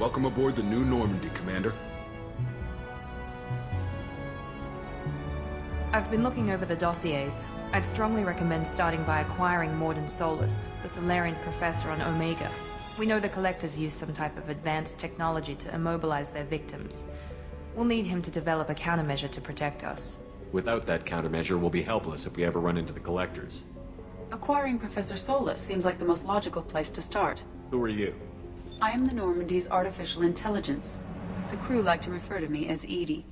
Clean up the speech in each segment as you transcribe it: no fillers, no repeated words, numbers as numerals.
Welcome aboard the New Normandy, Commander. I've been looking over the dossiers. I'd strongly recommend starting by acquiring Mordin Solus, the Solarian professor on Omega. We know the Collectors use some type of advanced technology to immobilize their victims. We'll need him to develop a countermeasure to protect us. Without that countermeasure, we'll be helpless if we ever run into the Collectors. Acquiring Professor Solus seems like the most logical place to start. Who are you? I am the Normandy's artificial intelligence. The crew like to refer to me as Edie.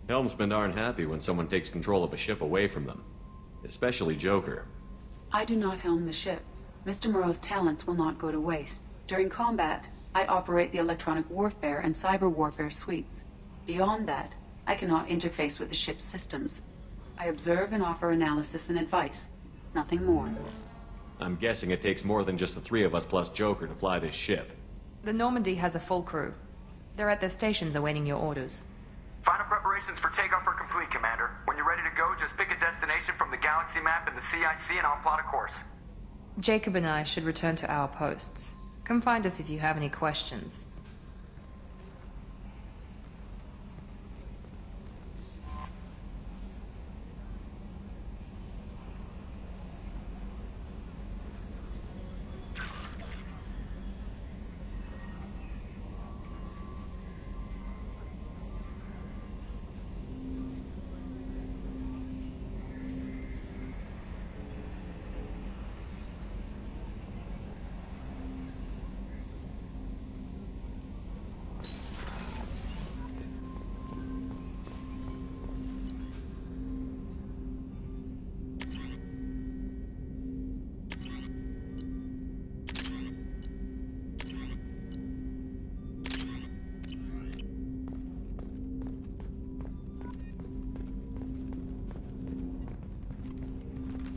Helmsmen aren't happy when someone takes control of a ship away from them. Especially Joker. I do not helm the ship. Mr. Moreau's talents will not go to waste. During combat, I operate the electronic warfare and cyber warfare suites. Beyond that, I cannot interface with the ship's systems. I observe and offer analysis and advice. Nothing more. I'm guessing it takes more than just the three of us plus Joker to fly this ship. The Normandy has a full crew. They're at their stations awaiting your orders. Final preparations for takeoff are complete, Commander. When you're ready to go, just pick a destination from the galaxy map and the CIC and I'll plot a course. Jacob and I should return to our posts. Come find us if you have any questions.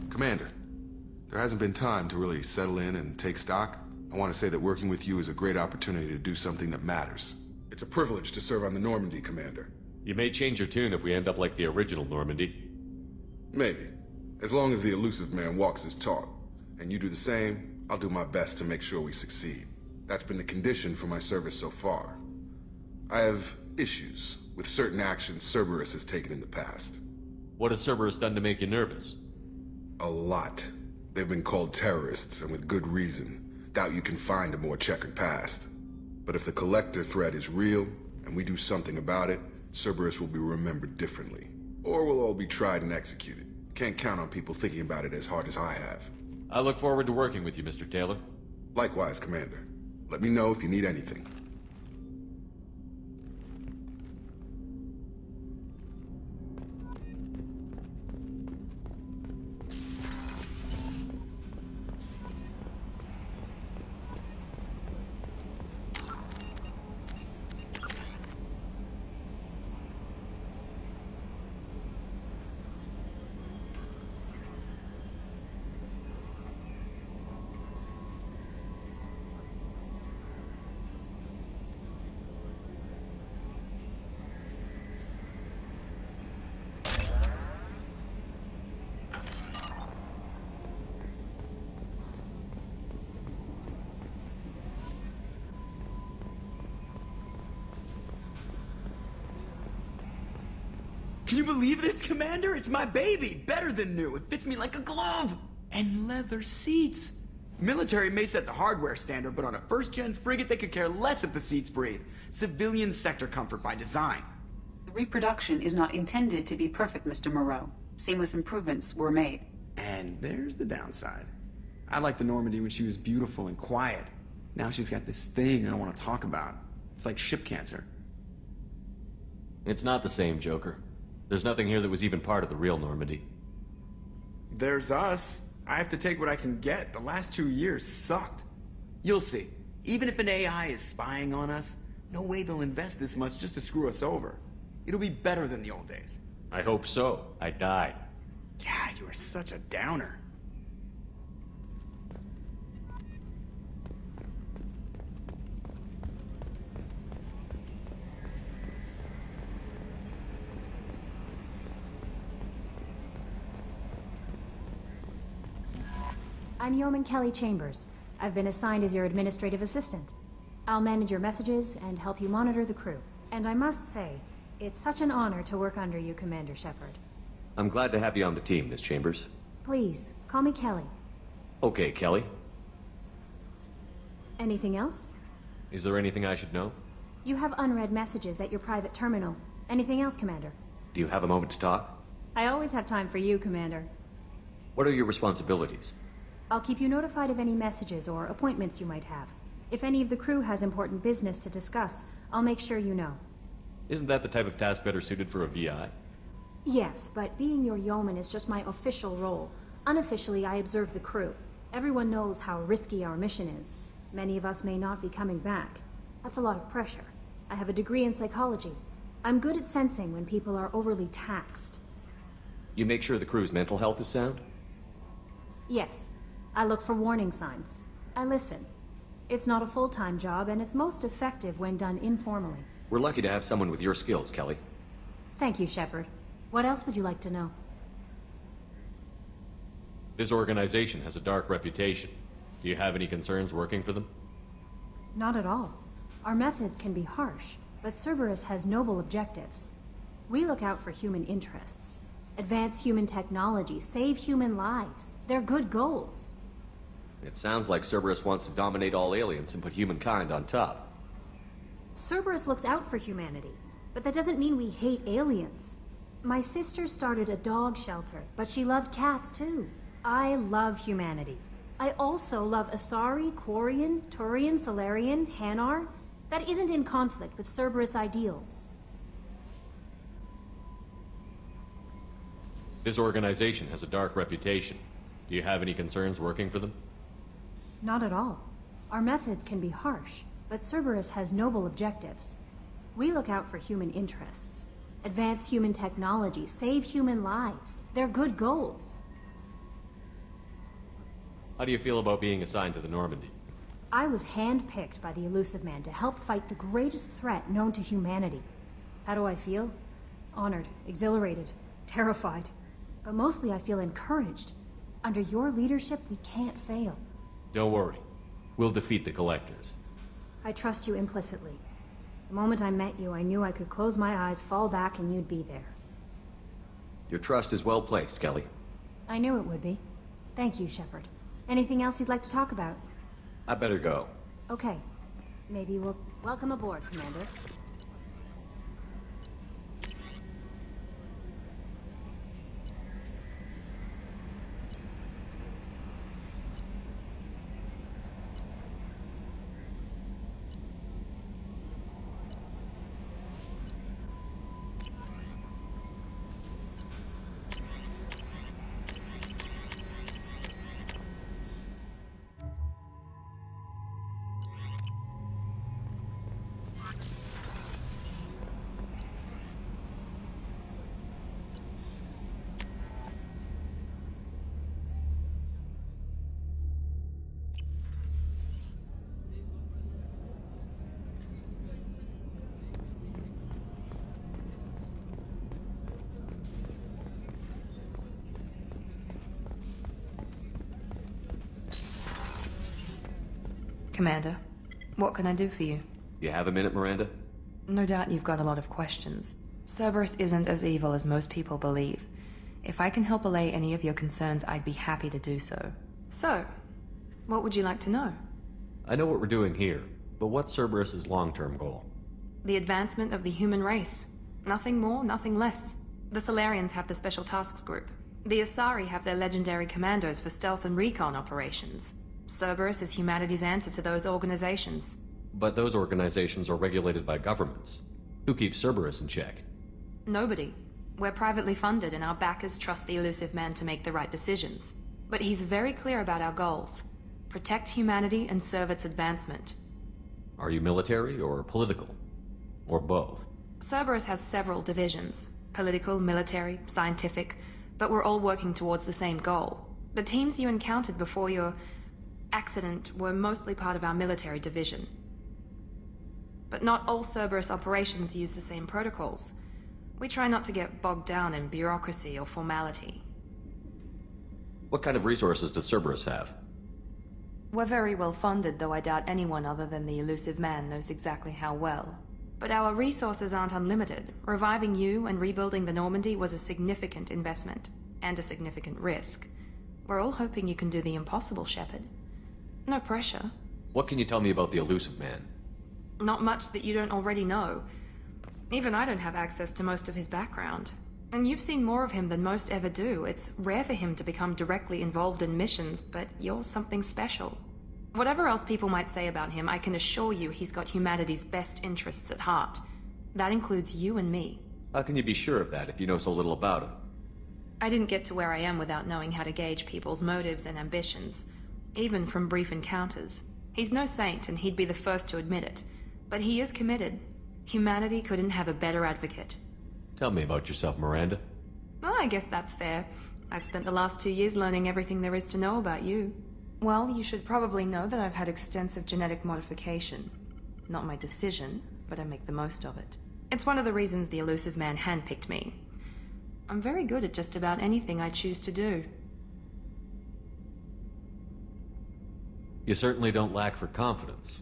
Commander, there hasn't been time to really settle in and take stock. I want to say that working with you is a great opportunity to do something that matters. It's a privilege to serve on the Normandy, Commander. You may change your tune if we end up like the original Normandy. Maybe. As long as the elusive man walks his talk, and you do the same, I'll do my best to make sure we succeed. That's been the condition for my service so far. I have issues with certain actions Cerberus has taken in the past. What has Cerberus done to make you nervous? A lot. They've been called terrorists, and with good reason. Doubt you can find a more checkered past. But if the Collector threat is real, and we do something about it, Cerberus will be remembered differently. Or we'll all be tried and executed. Can't count on people thinking about it as hard as I have. I look forward to working with you, Mr. Taylor. Likewise, Commander. Let me know if you need anything. Can you believe this, Commander? It's my baby! Better than new. It fits me like a glove! And leather seats! Military may set the hardware standard, but on a first-gen frigate, they could care less if the seats breathe. Civilian sector comfort by design. The reproduction is not intended to be perfect, Mr. Moreau. Seamless improvements were made. And there's the downside. I liked the Normandy when she was beautiful and quiet. Now she's got this thing I don't want to talk about. It's like ship cancer. It's not the same, Joker. There's nothing here that was even part of the real Normandy. There's us. I have to take what I can get. The last 2 years sucked. You'll see. Even if an AI is spying on us, no way they'll invest this much just to screw us over. It'll be better than the old days. I hope so. I died. Yeah, you are such a downer. I'm Yeoman Kelly Chambers. I've been assigned as your administrative assistant. I'll manage your messages and help you monitor the crew. And I must say, it's such an honor to work under you, Commander Shepard. I'm glad to have you on the team, Miss Chambers. Please, call me Kelly. Okay, Kelly. Anything else? Is there anything I should know? You have unread messages at your private terminal. Anything else, Commander? Do you have a moment to talk? I always have time for you, Commander. What are your responsibilities? I'll keep you notified of any messages or appointments you might have. If any of the crew has important business to discuss, I'll make sure you know. Isn't that the type of task better suited for a VI? Yes, but being your yeoman is just my official role. Unofficially, I observe the crew. Everyone knows how risky our mission is. Many of us may not be coming back. That's a lot of pressure. I have a degree in psychology. I'm good at sensing when people are overly taxed. You make sure the crew's mental health is sound? Yes, I look for warning signs. I listen. It's not a full-time job, and it's most effective when done informally. We're lucky to have someone with your skills, Kelly. Thank you, Shepard. What else would you like to know? This organization has a dark reputation. Do you have any concerns working for them? Not at all. Our methods can be harsh, but Cerberus has noble objectives. We look out for human interests. Advance human technology, save human lives. They're good goals. It sounds like Cerberus wants to dominate all aliens and put humankind on top. Cerberus looks out for humanity, but that doesn't mean we hate aliens. My sister started a dog shelter, but she loved cats too. I love humanity. I also love Asari, Quarian, Turian, Salarian, Hanar. That isn't in conflict with Cerberus ideals. This organization has a dark reputation. Do you have any concerns working for them? Not at all. Our methods can be harsh, but Cerberus has noble objectives. We look out for human interests. Advance human technology, save human lives. They're good goals. How do you feel about being assigned to the Normandy? I was handpicked by the Elusive Man to help fight the greatest threat known to humanity. How do I feel? Honored, exhilarated, terrified. But mostly I feel encouraged. Under your leadership, we can't fail. Don't worry. We'll defeat the Collectors. I trust you implicitly. The moment I met you, I knew I could close my eyes, fall back, and you'd be there. Your trust is well placed, Kelly. I knew it would be. Thank you, Shepard. Anything else you'd like to talk about? I better go. Okay. Maybe we'll... Welcome aboard, Commander. Commander, what can I do for you? You have a minute, Miranda? No doubt you've got a lot of questions. Cerberus isn't as evil as most people believe. If I can help allay any of your concerns, I'd be happy to do so. So, what would you like to know? I know what we're doing here, but what's Cerberus's long-term goal? The advancement of the human race. Nothing more, nothing less. The Solarians have the Special Tasks Group. The Asari have their legendary commandos for stealth and recon operations. Cerberus is humanity's answer to those organizations. But those organizations are regulated by governments. Who keeps Cerberus in check? Nobody. We're privately funded and our backers trust the Elusive Man to make the right decisions. But he's very clear about our goals. Protect humanity and serve its advancement. Are you military or political? Or both? Cerberus has several divisions. Political, military, scientific. But we're all working towards the same goal. The teams you encountered before your accident were mostly part of our military division. But not all Cerberus operations use the same protocols. We try not to get bogged down in bureaucracy or formality. What kind of resources does Cerberus have? We're very well funded, though I doubt anyone other than the elusive man knows exactly how well. But our resources aren't unlimited. Reviving you and rebuilding the Normandy was a significant investment, and a significant risk. We're all hoping you can do the impossible, Shepard. No pressure. What can you tell me about the elusive man? Not much that you don't already know. Even I don't have access to most of his background. And you've seen more of him than most ever do. It's rare for him to become directly involved in missions, but you're something special. Whatever else people might say about him, I can assure you he's got humanity's best interests at heart. That includes you and me. How can you be sure of that if you know so little about him? I didn't get to where I am without knowing how to gauge people's motives and ambitions, even from brief encounters. He's no saint, and he'd be the first to admit it. But he is committed. Humanity couldn't have a better advocate. Tell me about yourself, Miranda. Oh, I guess that's fair. I've spent the last 2 years learning everything there is to know about you. Well, you should probably know that I've had extensive genetic modification. Not my decision, but I make the most of it. It's one of the reasons the elusive man handpicked me. I'm very good at just about anything I choose to do. You certainly don't lack for confidence.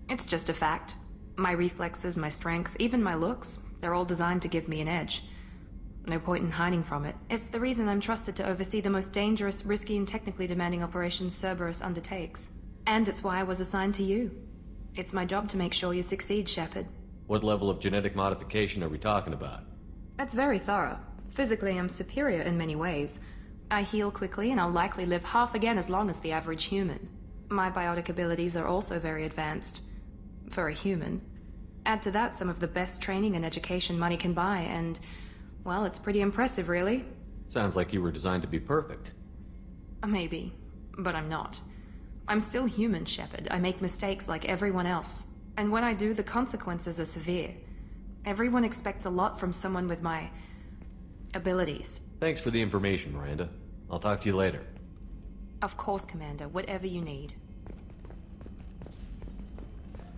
It's just a fact. My reflexes, my strength, even my looks, they're all designed to give me an edge. No point in hiding from it. It's the reason I'm trusted to oversee the most dangerous, risky, and technically demanding operations Cerberus undertakes. And it's why I was assigned to you. It's my job to make sure you succeed, Shepard. What level of genetic modification are we talking about? That's very thorough. Physically, I'm superior in many ways. I heal quickly, and I'll likely live half again as long as the average human. My biotic abilities are also very advanced. For a human. Add to that some of the best training and education money can buy, and, well, it's pretty impressive, really. Sounds like you were designed to be perfect. Maybe, but I'm not. I'm still human, Shepard. I make mistakes like everyone else. And when I do, the consequences are severe. Everyone expects a lot from someone with my abilities. Thanks for the information, Miranda. I'll talk to you later. Of course, Commander. Whatever you need.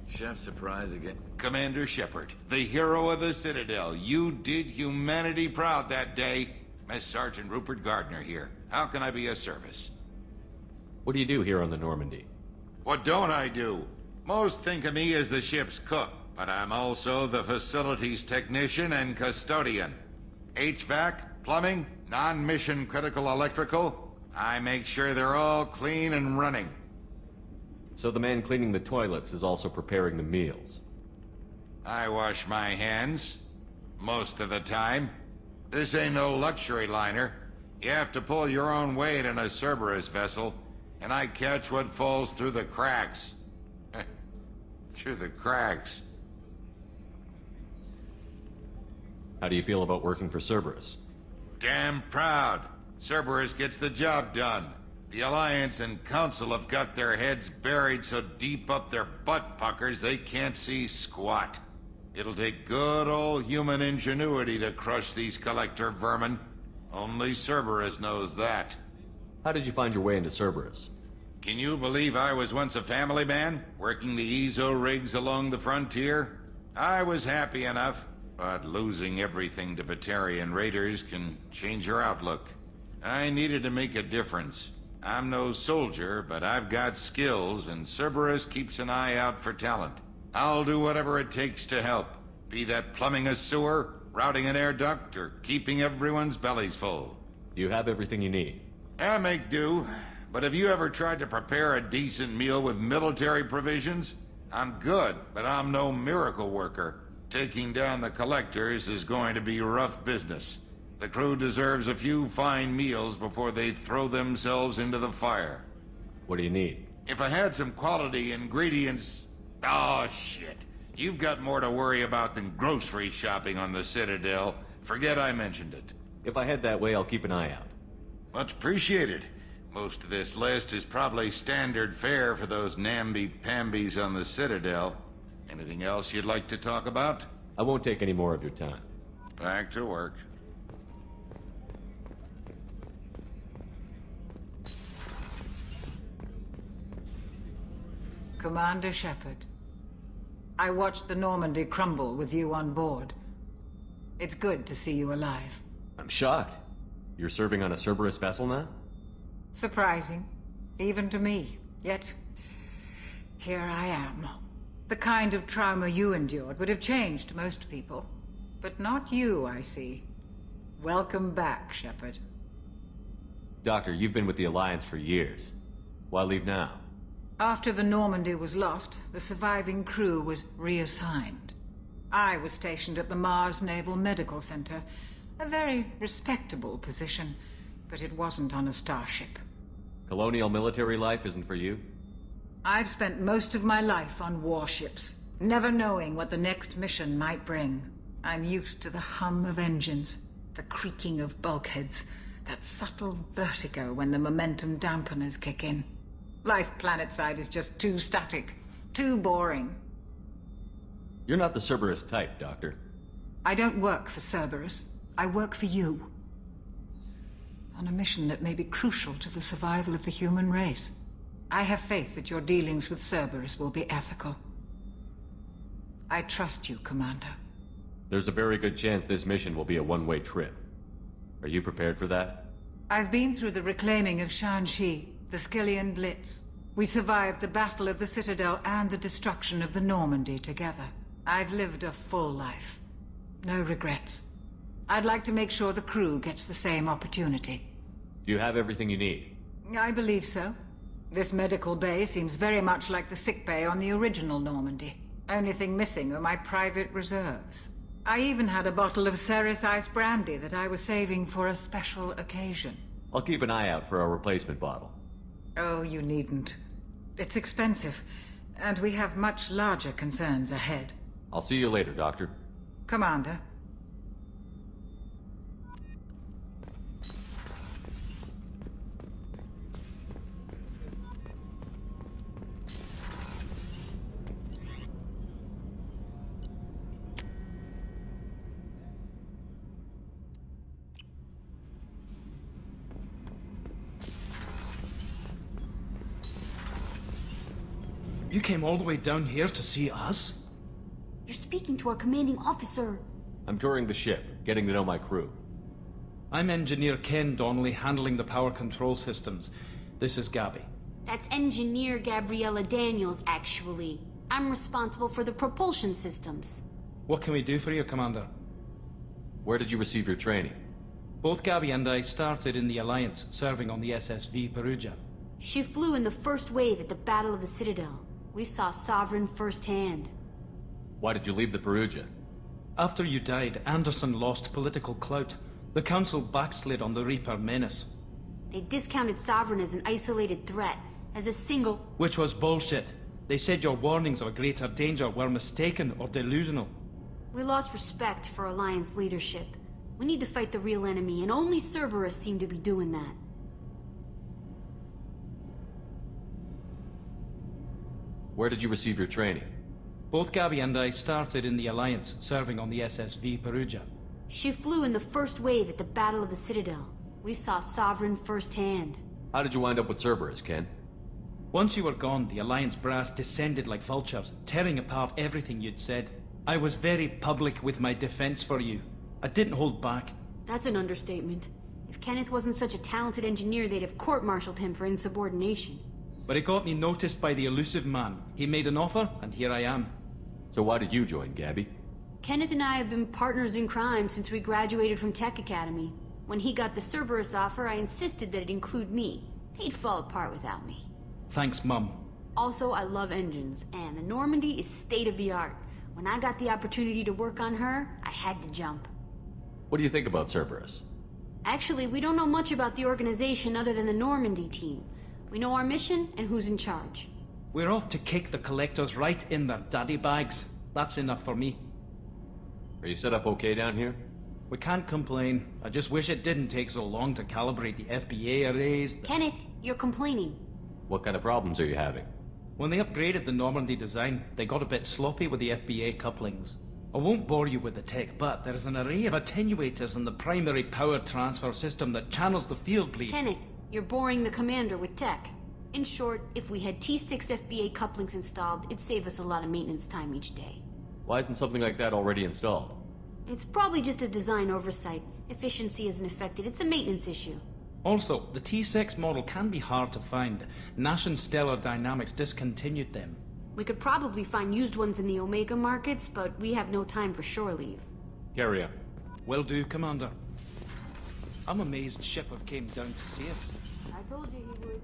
Chef surprise again. Commander Shepard, the hero of the Citadel. You did humanity proud that day. Mess Sergeant Rupert Gardner here. How can I be of service? What do you do here on the Normandy? What don't I do? Most think of me as the ship's cook, but I'm also the facilities technician and custodian. HVAC, plumbing, non-mission critical electrical. I make sure they're all clean and running. So the man cleaning the toilets is also preparing the meals. I wash my hands. Most of the time. This ain't no luxury liner. You have to pull your own weight in a Cerberus vessel, and I catch what falls through the cracks. Through the cracks. How do you feel about working for Cerberus? Damn proud. Cerberus gets the job done. The Alliance and Council have got their heads buried so deep up their butt puckers they can't see squat. It'll take good old human ingenuity to crush these collector vermin. Only Cerberus knows that. How did you find your way into Cerberus? Can you believe I was once a family man, working the EZO rigs along the frontier? I was happy enough, but losing everything to Batarian raiders can change your outlook. I needed to make a difference. I'm no soldier, but I've got skills, and Cerberus keeps an eye out for talent. I'll do whatever it takes to help, be that plumbing a sewer, routing an air duct, or keeping everyone's bellies full. Do you have everything you need? I make do, but have you ever tried to prepare a decent meal with military provisions? I'm good, but I'm no miracle worker. Taking down the collectors is going to be rough business. The crew deserves a few fine meals before they throw themselves into the fire. What do you need? If I had some quality ingredients... Oh, shit. You've got more to worry about than grocery shopping on the Citadel. Forget I mentioned it. If I head that way, I'll keep an eye out. Much appreciated. Most of this list is probably standard fare for those namby-pambies on the Citadel. Anything else you'd like to talk about? I won't take any more of your time. Back to work. Commander Shepard, I watched the Normandy crumble with you on board. It's good to see you alive. I'm shocked. You're serving on a Cerberus vessel now? Surprising, even to me. Yet, here I am. The kind of trauma you endured would have changed most people. But not you, I see. Welcome back, Shepard. Doctor, you've been with the Alliance for years. Why leave now? After the Normandy was lost, the surviving crew was reassigned. I was stationed at the Mars Naval Medical Center, a very respectable position, but it wasn't on a starship. Colonial military life isn't for you? I've spent most of my life on warships, never knowing what the next mission might bring. I'm used to the hum of engines, the creaking of bulkheads, that subtle vertigo when the momentum dampeners kick in. Life planetside is just too static, too boring. You're not the Cerberus type, Doctor. I don't work for Cerberus. I work for you. On a mission that may be crucial to the survival of the human race. I have faith that your dealings with Cerberus will be ethical. I trust you, Commander. There's a very good chance this mission will be a one-way trip. Are you prepared for that? I've been through the reclaiming of Shanxi, the Skillian Blitz. We survived the Battle of the Citadel and the destruction of the Normandy together. I've lived a full life. No regrets. I'd like to make sure the crew gets the same opportunity. Do you have everything you need? I believe so. This medical bay seems very much like the sick bay on the original Normandy. Only thing missing are my private reserves. I even had a bottle of Ceres Ice Brandy that I was saving for a special occasion. I'll keep an eye out for a replacement bottle. Oh, you needn't. It's expensive, and we have much larger concerns ahead. I'll see you later, Doctor. Commander. You came all the way down here to see us? You're speaking to our commanding officer. I'm touring the ship, getting to know my crew. I'm Engineer Ken Donnelly, handling the power control systems. This is Gabby. That's Engineer Gabriella Daniels, actually. I'm responsible for the propulsion systems. What can we do for you, Commander? Where did you receive your training? Both Gabby and I started in the Alliance, serving on the SSV Perugia. She flew in the first wave at the Battle of the Citadel. We saw Sovereign firsthand. Why did you leave the Perugia? After you died, Anderson lost political clout. The Council backslid on the Reaper menace. They discounted Sovereign as an isolated threat, as a single... Which was bullshit. They said your warnings of a greater danger were mistaken or delusional. We lost respect for Alliance leadership. We need to fight the real enemy, and only Cerberus seemed to be doing that. Where did you receive your training? Both Gabby and I started in the Alliance, serving on the SSV Perugia. She flew in the first wave at the Battle of the Citadel. We saw Sovereign firsthand. How did you wind up with Cerberus, Ken? Once you were gone, the Alliance brass descended like vultures, tearing apart everything you'd said. I was very public with my defense for you. I didn't hold back. That's an understatement. If Kenneth wasn't such a talented engineer, they'd have court-martialed him for insubordination. But it got me noticed by the elusive man. He made an offer, and here I am. So why did you join, Gabby? Kenneth and I have been partners in crime since we graduated from Tech Academy. When he got the Cerberus offer, I insisted that it include me. He'd fall apart without me. Thanks, Mum. Also, I love engines, and the Normandy is state-of-the-art. When I got the opportunity to work on her, I had to jump. What do you think about Cerberus? Actually, we don't know much about the organization other than the Normandy team. We know our mission and who's in charge. We're off to kick the Collectors right in their daddy bags. That's enough for me. Are you set up okay down here? We can't complain. I just wish it didn't take so long to calibrate the FBA arrays. Kenneth, you're complaining. What kind of problems are you having? When they upgraded the Normandy design, they got a bit sloppy with the FBA couplings. I won't bore you with the tech, but there's an array of attenuators in the primary power transfer system that channels the field bleed. Kenneth, you're boring the commander with tech. In short, if we had T6 FBA couplings installed, it'd save us a lot of maintenance time each day. Why isn't something like that already installed? It's probably just a design oversight. Efficiency isn't affected. It's a maintenance issue. Also, the T6 model can be hard to find. Nash and Stellar Dynamics discontinued them. We could probably find used ones in the Omega markets, but we have no time for shore leave. Carry on. Will do, Commander. I'm amazed Shepard came down to see us. I told you he would.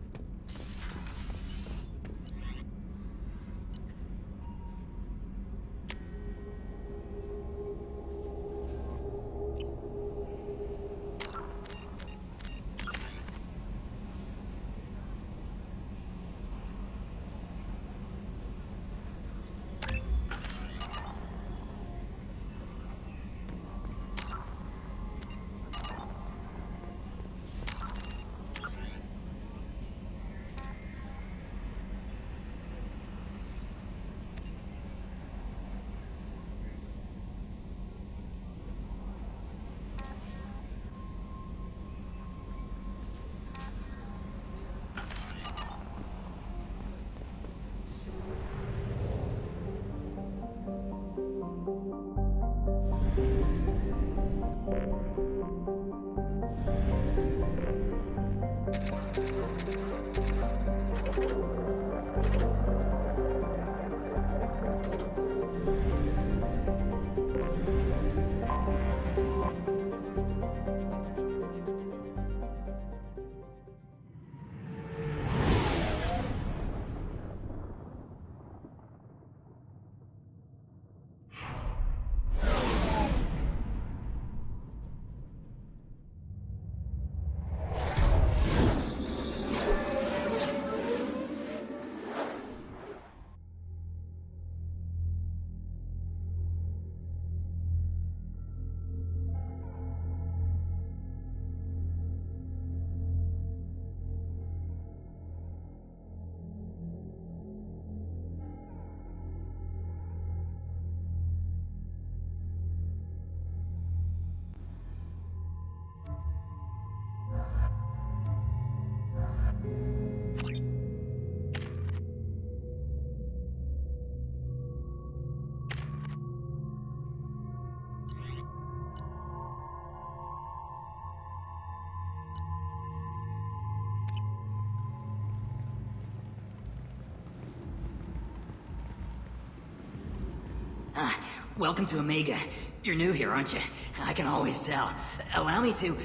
Welcome to Omega. You're new here, aren't you? I can always tell. Allow me to...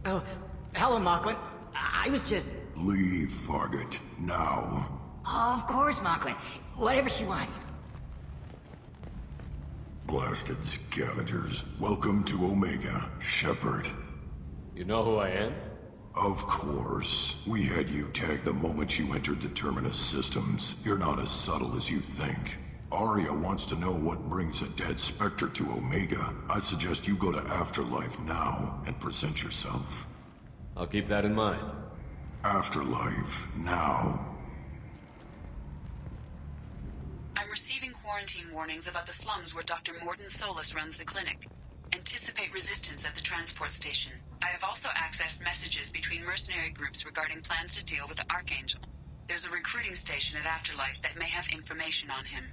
Oh, hello, Mocklin. I was just... Leave, Fargate. Now. Of course, Mocklin. Whatever she wants. Blasted scavengers. Welcome to Omega, Shepard. You know who I am? Of course. We had you tagged the moment you entered the Terminus systems. You're not as subtle as you think. Arya wants to know what brings a dead Spectre to Omega. I suggest you go to Afterlife now and present yourself. I'll keep that in mind. Afterlife, now. I'm receiving quarantine warnings about the slums where Dr. Mordin Solus runs the clinic. Anticipate resistance at the transport station. I have also accessed messages between mercenary groups regarding plans to deal with the Archangel. There's a recruiting station at Afterlife that may have information on him.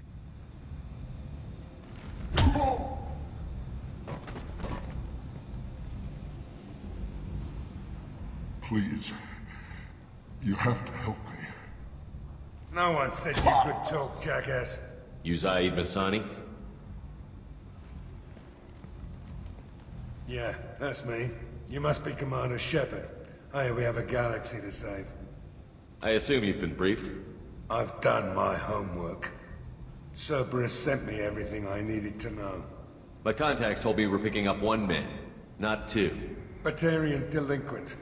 Please. You have to help me. No one said you could talk, jackass. You Zaid Masani? Yeah, that's me. You must be Commander Shepard. Hey, we have a galaxy to save. I assume you've been briefed? I've done my homework. Cerberus sent me everything I needed to know. My contacts told me we're picking up one man, not two. Batarian delinquent.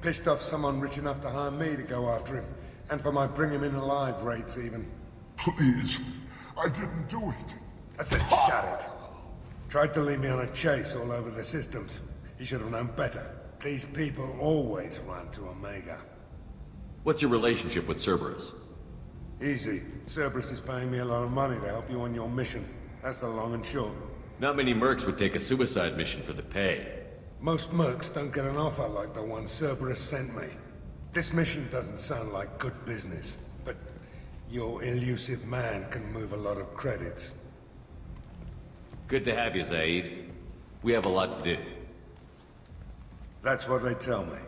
Pissed off someone rich enough to hire me to go after him. And for my bring him in alive rates, even. Please. I didn't do it. I said shut it. Tried to lead me on a chase all over the systems. He should have known better. These people always run to Omega. What's your relationship with Cerberus? Easy. Cerberus is paying me a lot of money to help you on your mission. That's the long and short. Not many mercs would take a suicide mission for the pay. Most mercs don't get an offer like the one Cerberus sent me. This mission doesn't sound like good business, but your elusive man can move a lot of credits. Good to have you, Zaid. We have a lot to do. That's what they tell me.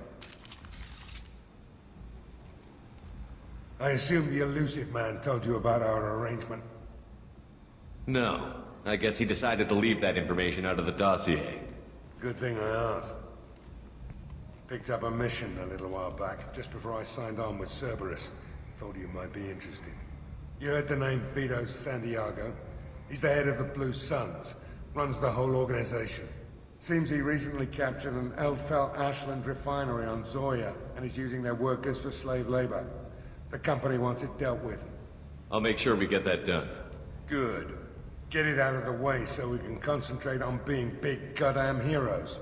I assume the elusive man told you about our arrangement. No. I guess he decided to leave that information out of the dossier. Good thing I asked. Picked up a mission a little while back, just before I signed on with Cerberus. Thought you might be interested. You heard the name Vito Santiago? He's the head of the Blue Suns, runs the whole organization. Seems he recently captured an Eldfell Ashland refinery on Zoya, and is using their workers for slave labor. The company wants it dealt with. I'll make sure we get that done. Good. Get it out of the way so we can concentrate on being big goddamn heroes.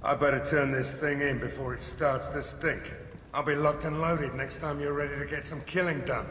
I better turn this thing in before it starts to stink. I'll be locked and loaded next time you're ready to get some killing done.